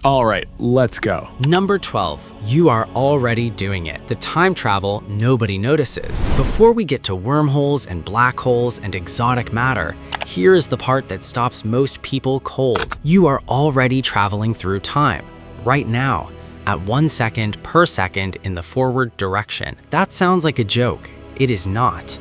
All right, let's go. Number 12, you are already doing it. The time travel nobody notices. Before we get to wormholes and black holes and exotic matter, here is the part that stops most people cold. You are already traveling through time, right now, at 1 second per second in the forward direction. That sounds like a joke. It is not.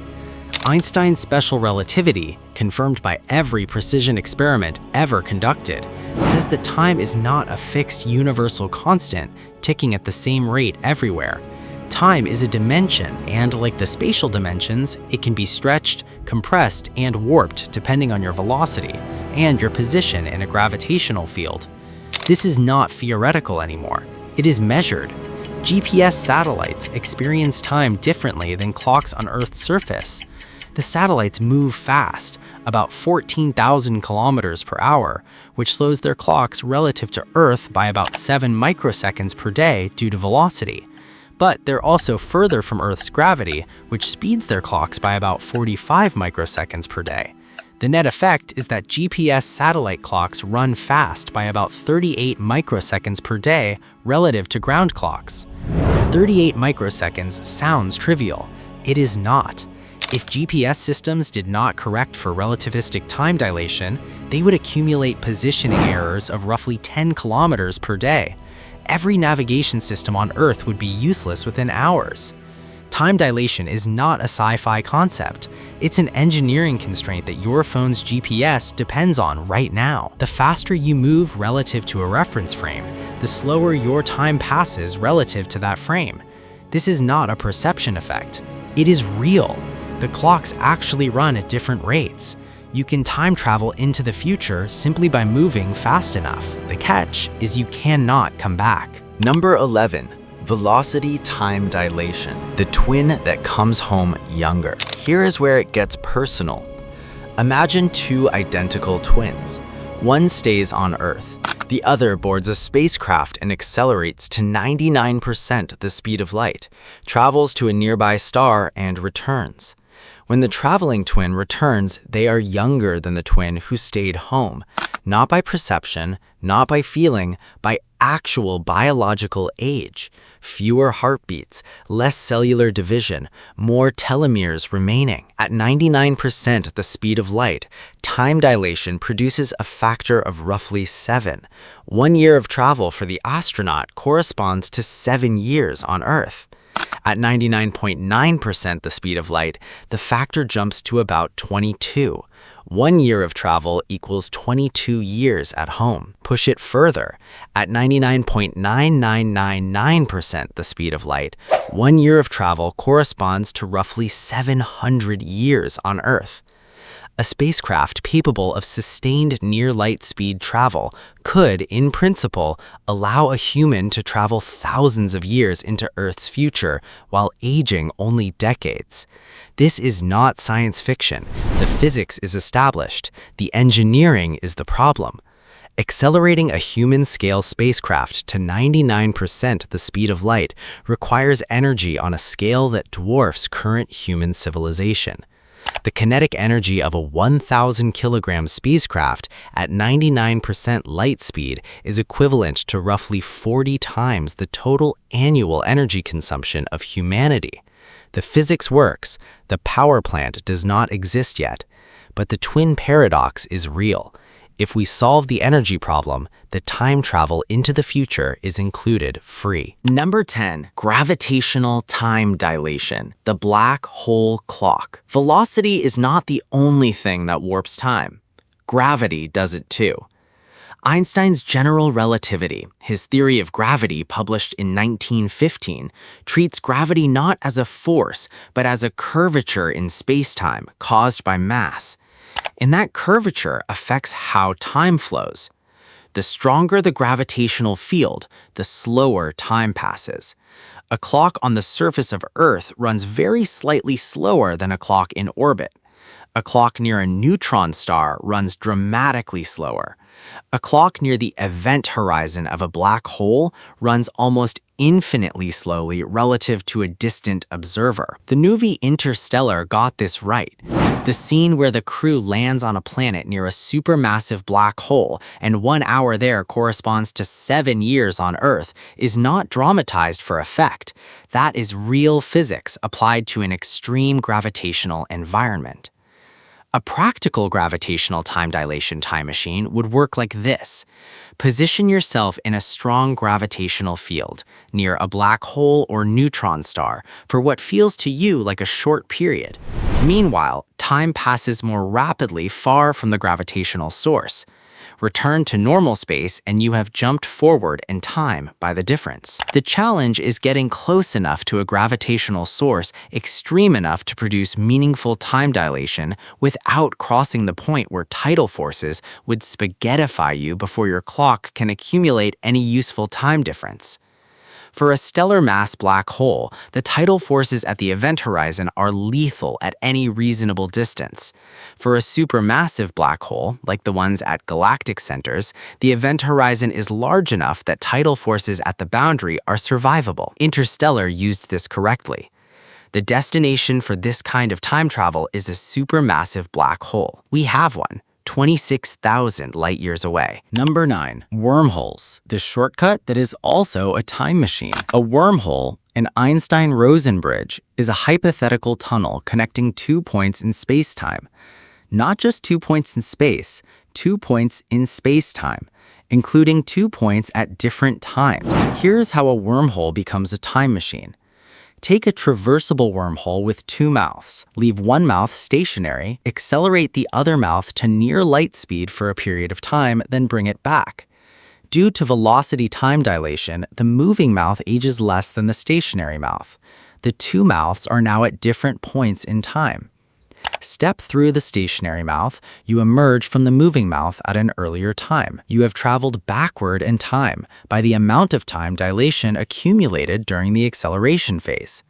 Einstein's special relativity, confirmed by every precision experiment ever conducted, says that time is not a fixed universal constant ticking at the same rate everywhere. Time is a dimension, and like the spatial dimensions, it can be stretched, compressed, and warped depending on your velocity and your position in a gravitational field. This is not theoretical anymore. It is measured. GPS satellites experience time differently than clocks on Earth's surface. The satellites move fast, about 14,000 kilometers per hour, which slows their clocks relative to Earth by about 7 microseconds per day due to velocity. But they're also further from Earth's gravity, which speeds their clocks by about 45 microseconds per day. The net effect is that GPS satellite clocks run fast by about 38 microseconds per day relative to ground clocks. 38 microseconds sounds trivial. It is not. If GPS systems did not correct for relativistic time dilation, they would accumulate positioning errors of roughly 10 kilometers per day. Every navigation system on Earth would be useless within hours. Time dilation is not a sci-fi concept. It's an engineering constraint that your phone's GPS depends on right now. The faster you move relative to a reference frame, the slower your time passes relative to that frame. This is not a perception effect. It is real. The clocks actually run at different rates. You can time travel into the future simply by moving fast enough. The catch is you cannot come back. Number 11. Velocity time dilation, the twin that comes home younger. Here is where it gets personal. Imagine two identical twins. One stays on Earth. The other boards a spacecraft and accelerates to 99% the speed of light, travels to a nearby star, and returns. When the traveling twin returns, they are younger than the twin who stayed home, not by perception, not by feeling, by actual biological age. Fewer heartbeats, less cellular division, more telomeres remaining. At 99% the speed of light, time dilation produces a factor of roughly 7. 1 year of travel for the astronaut corresponds to 7 years on Earth. At 99.9% the speed of light, the factor jumps to about 22. 1 year of travel equals 22 years at home. Push it further. At 99.9999% the speed of light, 1 year of travel corresponds to roughly 700 years on Earth. A spacecraft capable of sustained near-light speed travel could, in principle, allow a human to travel thousands of years into Earth's future while aging only decades. This is not science fiction. The physics is established. The engineering is the problem. Accelerating a human-scale spacecraft to 99% the speed of light requires energy on a scale that dwarfs current human civilization. The kinetic energy of a 1,000 kilogram spacecraft at 99% light speed is equivalent to roughly 40 times the total annual energy consumption of humanity. The physics works, the power plant does not exist yet, but the twin paradox is real. If we solve the energy problem, the time travel into the future is included free. Number 10. Gravitational time dilation, the black hole clock. Velocity is not the only thing that warps time. Gravity does it too. Einstein's general relativity, his theory of gravity published in 1915, treats gravity not as a force, but as a curvature in space-time caused by mass. And that curvature affects how time flows. The stronger the gravitational field, the slower time passes. A clock on the surface of Earth runs very slightly slower than a clock in orbit. A clock near a neutron star runs dramatically slower. A clock near the event horizon of a black hole runs almost infinitely slowly relative to a distant observer. The movie Interstellar got this right. The scene where the crew lands on a planet near a supermassive black hole and 1 hour there corresponds to 7 years on Earth is not dramatized for effect. That is real physics applied to an extreme gravitational environment. A practical gravitational time dilation time machine would work like this. Position yourself in a strong gravitational field, near a black hole or neutron star, for what feels to you like a short period. Meanwhile, time passes more rapidly far from the gravitational source. Return to normal space and you have jumped forward in time by the difference. The challenge is getting close enough to a gravitational source extreme enough to produce meaningful time dilation without crossing the point where tidal forces would spaghettify you before your clock can accumulate any useful time difference. For a stellar mass black hole, the tidal forces at the event horizon are lethal at any reasonable distance. For a supermassive black hole, like the ones at galactic centers, the event horizon is large enough that tidal forces at the boundary are survivable. Interstellar used this correctly. The destination for this kind of time travel is a supermassive black hole. We have one. 26,000 light-years away. Number 9. Wormholes, the shortcut that is also a time machine. A wormhole, an Einstein-Rosen bridge, is a hypothetical tunnel connecting 2 points in space-time. Not just 2 points in space, 2 points in space-time, including 2 points at different times. Here's how a wormhole becomes a time machine. Take a traversable wormhole with 2 mouths. Leave one mouth stationary, accelerate the other mouth to near light speed for a period of time, then bring it back. Due to velocity time dilation, the moving mouth ages less than the stationary mouth. The 2 mouths are now at different points in time. Step through the stationary mouth, you emerge from the moving mouth at an earlier time. You have traveled backward in time by the amount of time dilation accumulated during the acceleration phase.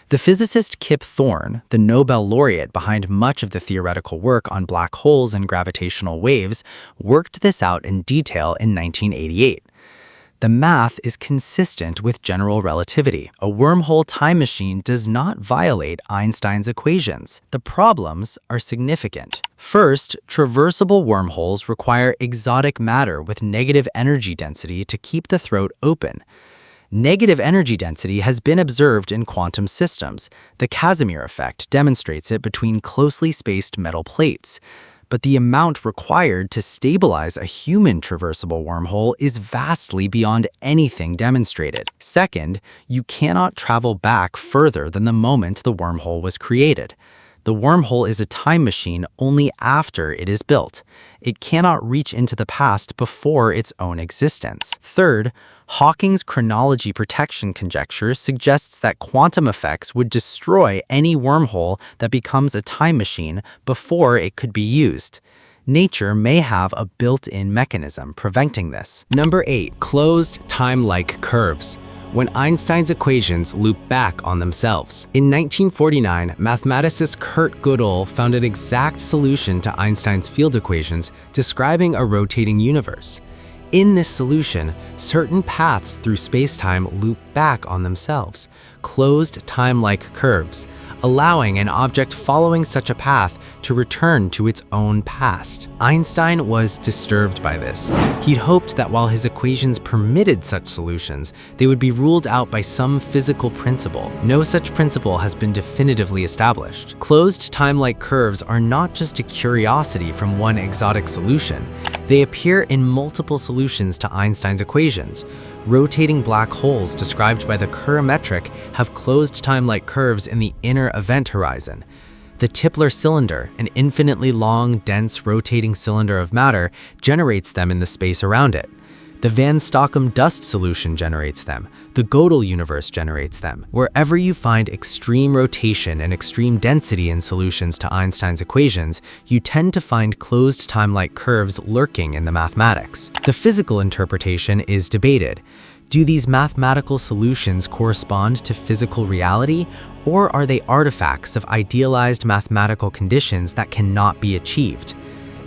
The physicist Kip Thorne, the Nobel laureate behind much of the theoretical work on black holes and gravitational waves, worked this out in detail in 1988. The math is consistent with general relativity. A wormhole time machine does not violate Einstein's equations. The problems are significant. First, traversable wormholes require exotic matter with negative energy density to keep the throat open. Negative energy density has been observed in quantum systems. The Casimir effect demonstrates it between closely spaced metal plates. But the amount required to stabilize a human traversable wormhole is vastly beyond anything demonstrated. Second, you cannot travel back further than the moment the wormhole was created. The wormhole is a time machine only after it is built. It cannot reach into the past before its own existence. Third, Hawking's chronology protection conjecture suggests that quantum effects would destroy any wormhole that becomes a time machine before it could be used. Nature may have a built-in mechanism preventing this. Number 8. Closed time-like curves. When Einstein's equations loop back on themselves. In 1949, mathematicist Kurt Gödel found an exact solution to Einstein's field equations describing a rotating universe. In this solution, certain paths through spacetime loop back on themselves, closed time-like curves, allowing an object following such a path to return to its own past. Einstein was disturbed by this. He'd hoped that while his equations permitted such solutions, they would be ruled out by some physical principle. No such principle has been definitively established. Closed time-like curves are not just a curiosity from one exotic solution. They appear in multiple solutions to Einstein's equations. Rotating black holes described by the Kerr metric have closed time-like curves in the inner event horizon. The Tipler cylinder, an infinitely long, dense, rotating cylinder of matter, generates them in the space around it. The Van Stockum dust solution generates them. The Gödel universe generates them. Wherever you find extreme rotation and extreme density in solutions to Einstein's equations, you tend to find closed time-like curves lurking in the mathematics. The physical interpretation is debated. Do these mathematical solutions correspond to physical reality, or are they artifacts of idealized mathematical conditions that cannot be achieved?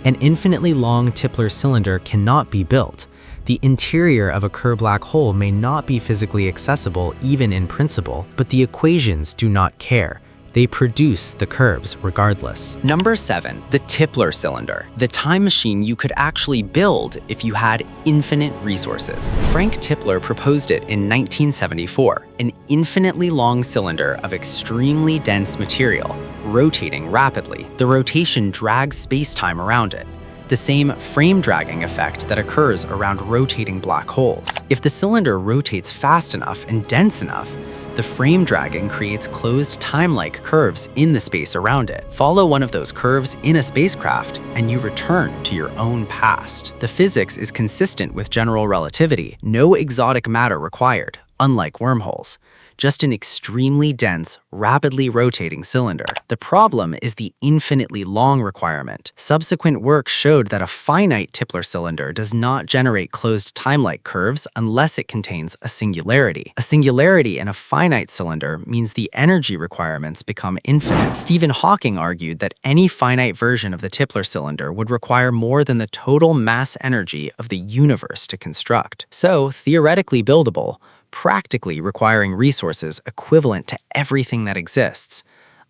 An infinitely long Tipler cylinder cannot be built. The interior of a Kerr black hole may not be physically accessible even in principle, but the equations do not care. They produce the curves regardless. Number 7, the Tipler cylinder, the time machine you could actually build if you had infinite resources. Frank Tipler proposed it in 1974, an infinitely long cylinder of extremely dense material, rotating rapidly. The rotation drags space-time around it, the same frame-dragging effect that occurs around rotating black holes. If the cylinder rotates fast enough and dense enough, the frame dragging creates closed time-like curves in the space around it. Follow one of those curves in a spacecraft, and you return to your own past. The physics is consistent with general relativity. No exotic matter required, unlike wormholes. Just an extremely dense, rapidly rotating cylinder. The problem is the infinitely long requirement. Subsequent work showed that a finite Tipler cylinder does not generate closed time-like curves unless it contains a singularity. A singularity in a finite cylinder means the energy requirements become infinite. Stephen Hawking argued that any finite version of the Tipler cylinder would require more than the total mass energy of the universe to construct. So, theoretically buildable, practically requiring resources equivalent to everything that exists.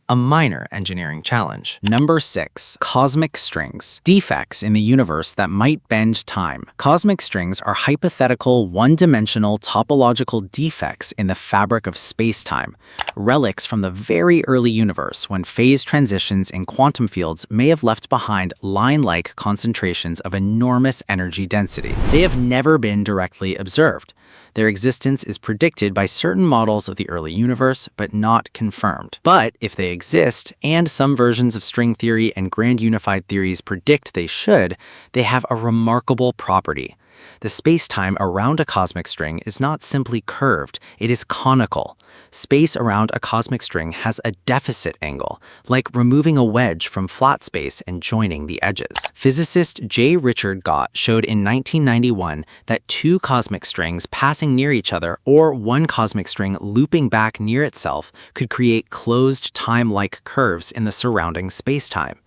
A minor engineering challenge. Number 6, cosmic strings. Defects in the universe that might bend time. Cosmic strings are hypothetical, one-dimensional topological defects in the fabric of space-time, relics from the very early universe when phase transitions in quantum fields may have left behind line-like concentrations of enormous energy density. They have never been directly observed. Their existence is predicted by certain models of the early universe, but not confirmed. But if they exist, and some versions of string theory and grand unified theories predict they should, they have a remarkable property. The space-time around a cosmic string is not simply curved, it is conical. Space around a cosmic string has a deficit angle, like removing a wedge from flat space and joining the edges. Physicist J. Richard Gott showed in 1991 that two cosmic strings passing near each other or one cosmic string looping back near itself could create closed time-like curves in the surrounding space-time.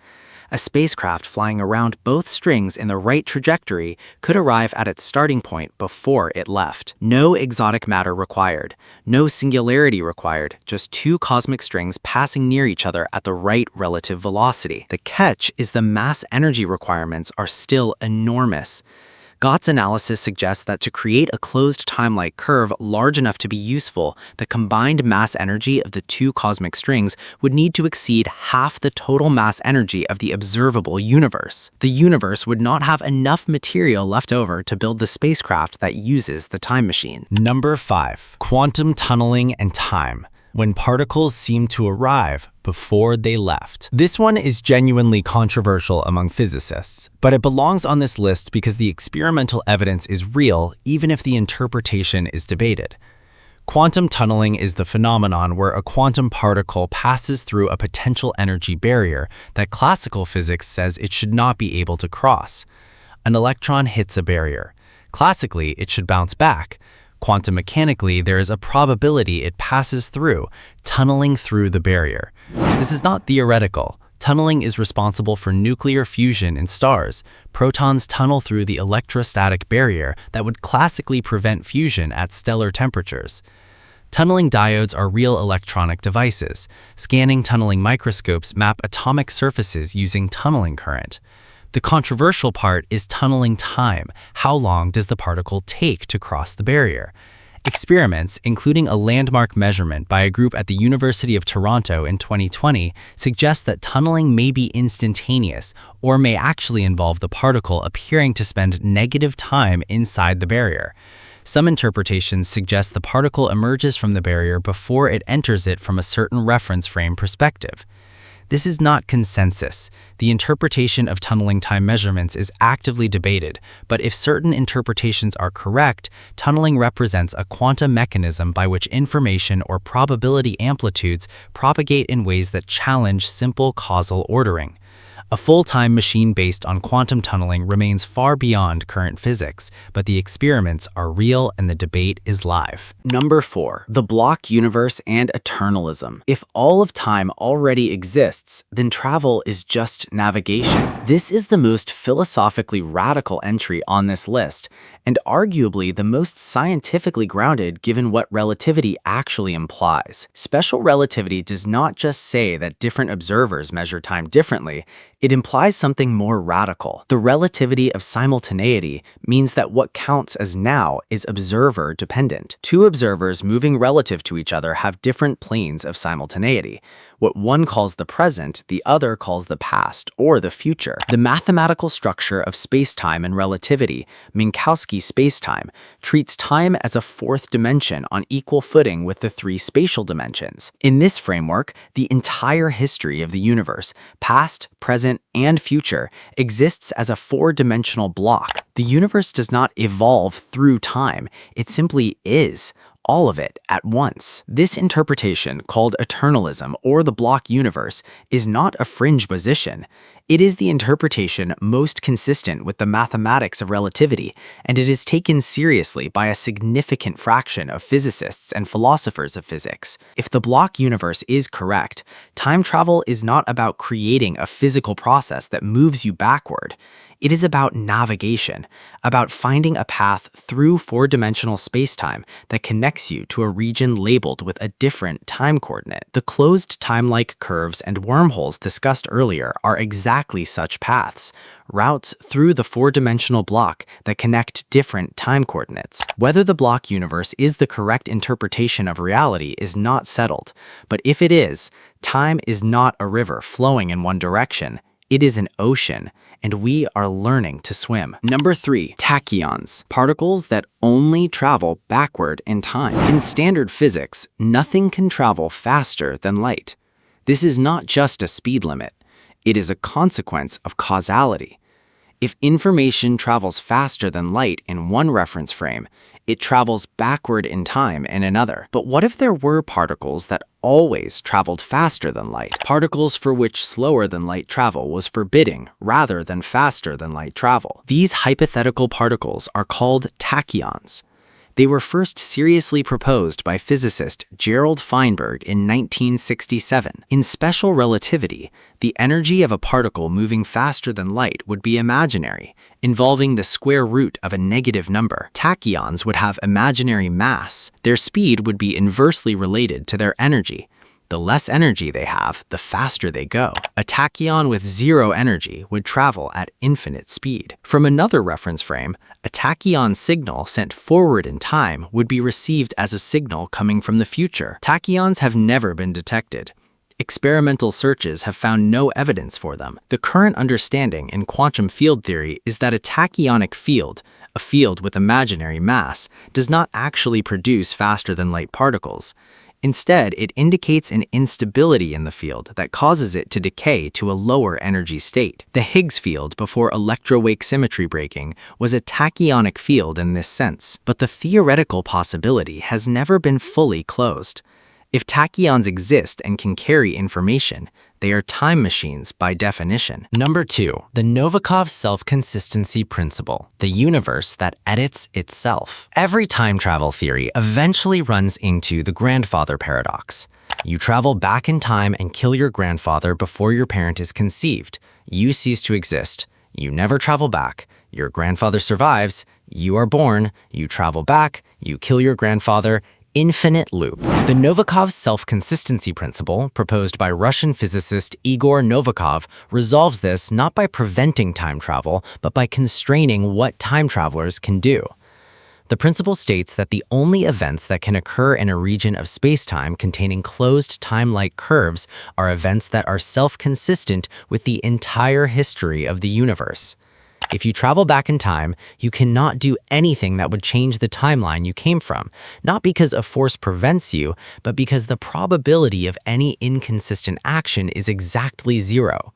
A spacecraft flying around both strings in the right trajectory could arrive at its starting point before it left. No exotic matter required, no singularity required, just two cosmic strings passing near each other at the right relative velocity. The catch is the mass-energy requirements are still enormous. Gott's analysis suggests that to create a closed time-like curve large enough to be useful, the combined mass energy of the two cosmic strings would need to exceed half the total mass energy of the observable universe. The universe would not have enough material left over to build the spacecraft that uses the time machine. Number 5. Quantum tunneling and time. When particles seem to arrive before they left. This one is genuinely controversial among physicists, but it belongs on this list because the experimental evidence is real even if the interpretation is debated. Quantum tunneling is the phenomenon where a quantum particle passes through a potential energy barrier that classical physics says it should not be able to cross. An electron hits a barrier. Classically, it should bounce back. Quantum mechanically, there is a probability it passes through, tunneling through the barrier. This is not theoretical. Tunneling is responsible for nuclear fusion in stars. Protons tunnel through the electrostatic barrier that would classically prevent fusion at stellar temperatures. Tunneling diodes are real electronic devices. Scanning tunneling microscopes map atomic surfaces using tunneling current. The controversial part is tunneling time. How long does the particle take to cross the barrier? Experiments, including a landmark measurement by a group at the University of Toronto in 2020, suggest that tunneling may be instantaneous or may actually involve the particle appearing to spend negative time inside the barrier. Some interpretations suggest the particle emerges from the barrier before it enters it from a certain reference frame perspective. This is not consensus. The interpretation of tunneling time measurements is actively debated, but if certain interpretations are correct, tunneling represents a quantum mechanism by which information or probability amplitudes propagate in ways that challenge simple causal ordering. A full-time machine based on quantum tunneling remains far beyond current physics, but the experiments are real and the debate is live. Number 4. The block universe and eternalism. If all of time already exists, then travel is just navigation. This is the most philosophically radical entry on this list, and arguably the most scientifically grounded given what relativity actually implies. Special relativity does not just say that different observers measure time differently, it implies something more radical. The relativity of simultaneity means that what counts as now is observer-dependent. Two observers moving relative to each other have different planes of simultaneity. What one calls the present, the other calls the past or the future. The mathematical structure of spacetime and relativity, Minkowski spacetime, treats time as a fourth dimension on equal footing with the three spatial dimensions. In this framework, the entire history of the universe, past, present, and future, exists as a four-dimensional block. The universe does not evolve through time, it simply is. All of it at once. This interpretation, called eternalism or the block universe, is not a fringe position. It is the interpretation most consistent with the mathematics of relativity, and it is taken seriously by a significant fraction of physicists and philosophers of physics. If the block universe is correct, time travel is not about creating a physical process that moves you backward. It is about navigation, about finding a path through four-dimensional spacetime that connects you to a region labeled with a different time coordinate. The closed Timelike curves and wormholes discussed earlier are exactly such paths, routes through the four-dimensional block that connect different time coordinates. Whether the block universe is the correct interpretation of reality is not settled, but if it is, time is not a river flowing in one direction. It is an ocean, and we are learning to swim. Number 3. Tachyons, particles that only travel backward in time. In standard physics, nothing can travel faster than light. This is not just a speed limit. It is a consequence of causality. If information travels faster than light in one reference frame, it travels backward in time in another. But what if there were particles that always traveled faster than light? Particles for which slower than light travel was forbidding rather than faster than light travel. These hypothetical particles are called tachyons. They were first seriously proposed by physicist Gerald Feinberg in 1967. In special relativity, the energy of a particle moving faster than light would be imaginary, involving the square root of a negative number. Tachyons would have imaginary mass. Their speed would be inversely related to their energy. The less energy they have, the faster they go. A tachyon with zero energy would travel at infinite speed. From another reference frame, a tachyon signal sent forward in time would be received as a signal coming from the future. Tachyons have never been detected. Experimental searches have found no evidence for them. The current understanding in quantum field theory is that a tachyonic field, a field with imaginary mass, does not actually produce faster-than-light particles. Instead, it indicates an instability in the field that causes it to decay to a lower energy state. The Higgs field before electrowake symmetry breaking was a tachyonic field in this sense, but the theoretical possibility has never been fully closed. If tachyons exist and can carry information, they are time machines by definition. Number 2. The Novikov self-consistency principle, the universe that edits itself. Every time travel theory eventually runs into the grandfather paradox. You travel back in time and kill your grandfather before your parent is conceived. You cease to exist. You never travel back. Your grandfather survives. You are born. You travel back. You kill your grandfather. Infinite loop. The Novikov self-consistency principle, proposed by Russian physicist Igor Novikov, resolves this not by preventing time travel, but by constraining what time travelers can do. The principle states that the only events that can occur in a region of spacetime containing closed time-like curves are events that are self-consistent with the entire history of the universe. If you travel back in time, you cannot do anything that would change the timeline you came from, not because a force prevents you, but because the probability of any inconsistent action is exactly zero.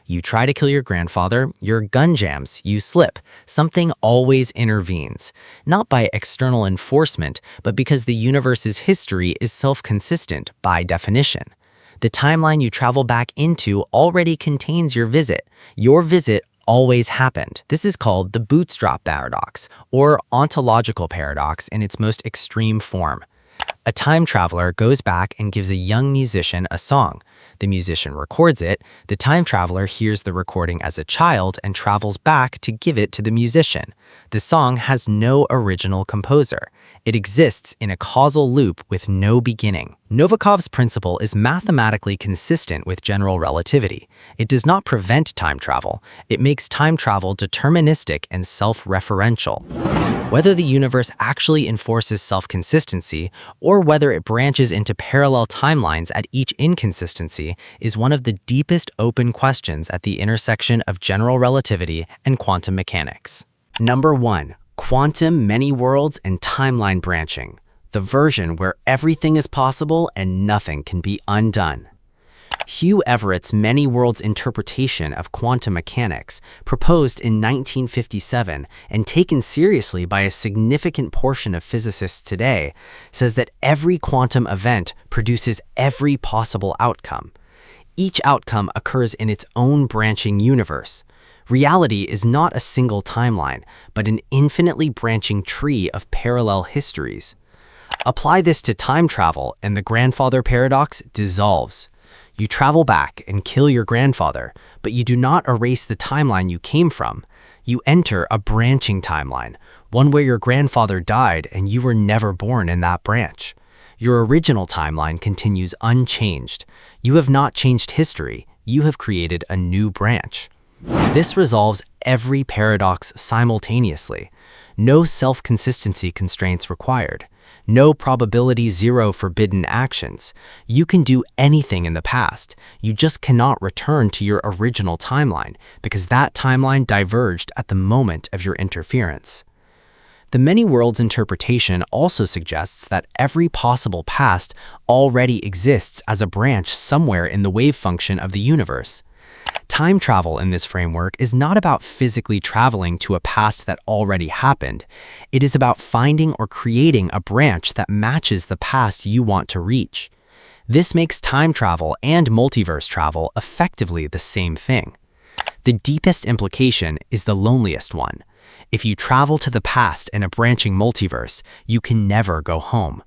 You try to kill your grandfather, your gun jams, you slip. Something always intervenes, not by external enforcement, but because the universe's history is self-consistent by definition. The timeline you travel back into already contains your visit. Your visit always happened. This is called the bootstrap paradox, or ontological paradox in its most extreme form. A time traveler goes back and gives a young musician a song. The musician records it. The time traveler hears the recording as a child and travels back to give it to the musician. The song has no original composer. It exists in a causal loop with no beginning. Novikov's principle is mathematically consistent with general relativity. It does not prevent time travel. It makes time travel deterministic and self-referential. Whether the universe actually enforces self-consistency or whether it branches into parallel timelines at each inconsistency is one of the deepest open questions at the intersection of general relativity and quantum mechanics. Number 1. Quantum many worlds and timeline branching, the version where everything is possible and nothing can be undone. Hugh Everett's many worlds interpretation of quantum mechanics, proposed in 1957 and taken seriously by a significant portion of physicists today, says that every quantum event produces every possible outcome. Each outcome occurs in its own branching universe. Reality is not a single timeline, but an infinitely branching tree of parallel histories. Apply this to time travel and the grandfather paradox dissolves. You travel back and kill your grandfather, but you do not erase the timeline you came from. You enter a branching timeline, one where your grandfather died and you were never born in that branch. Your original timeline continues unchanged. You have not changed history, you have created a new branch. This resolves every paradox simultaneously. No self-consistency constraints required. No probability zero forbidden actions. You can do anything in the past. You just cannot return to your original timeline because that timeline diverged at the moment of your interference. The many worlds interpretation also suggests that every possible past already exists as a branch somewhere in the wave function of the universe. Time travel in this framework is not about physically traveling to a past that already happened. It is about finding or creating a branch that matches the past you want to reach. This makes time travel and multiverse travel effectively the same thing. The deepest implication is the loneliest one. If you travel to the past in a branching multiverse, you can never go home.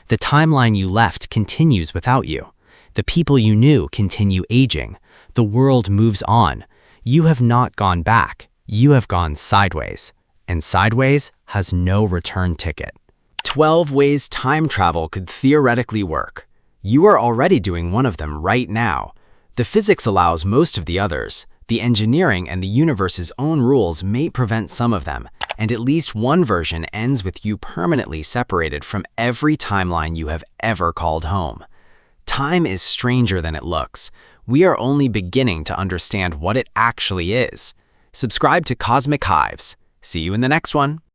The timeline you left continues without you. The people you knew continue aging. The world moves on. You have not gone back. You have gone sideways. And sideways has no return ticket. 12 ways time travel could theoretically work. You are already doing one of them right now. The physics allows most of the others. The engineering and the universe's own rules may prevent some of them, and at least one version ends with you permanently separated from every timeline you have ever called home. Time is stranger than it looks. We are only beginning to understand what it actually is. Subscribe to Cosmic Hives. See you in the next one.